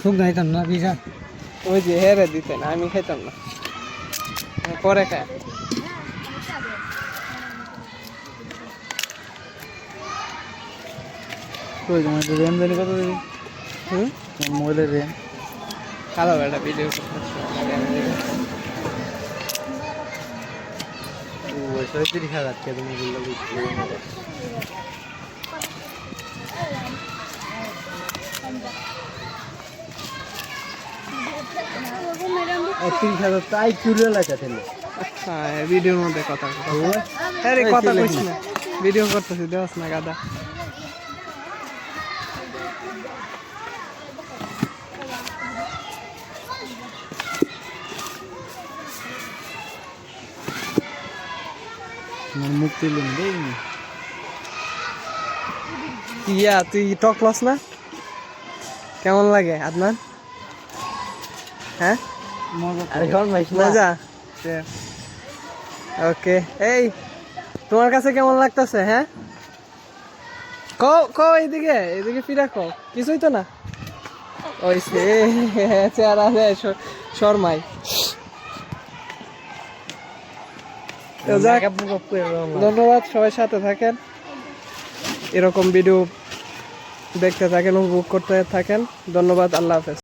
শুকনো খাইতাম না পিঠা। ওই যে হেরে দিতেন, আমি খাইতাম না, পরে খায়। কই তোমার রেম জানি কত দিবি? হুম, মোবাইলের রেম কালো একটা ভিডিও করতেছি। 37,000 টাকা তুমি বললে তিরিশ হাজার তাই চুরিও লাগা ছিল। হ্যাঁ, ভিডিওর মধ্যে কথা হ্যাঁ রে, কথা কইস না, ভিডিও করতেছি, দেওয়াস না গাদা। আমার মুখ তুলুন দেখিনি। ইয়া, তুই টক লস না? কেমন লাগে আদনান? হ্যাঁ, আরে কোন ভাই মজা। ওকে, এই তোমার কাছে কেমন লাগতেছে? হ্যাঁ, কও কও, এইদিকে এইদিকে ফিরা কও, কিছুই তো না। ওই সে চেহারা শর্মাই। তো যাক, ধন্যবাদ, সবাই সাথে থাকেন, এরকম ভিডিও দেখতে থাকেন, উপভোগ করতে থাকেন। ধন্যবাদ, আল্লাহ হাফেজ।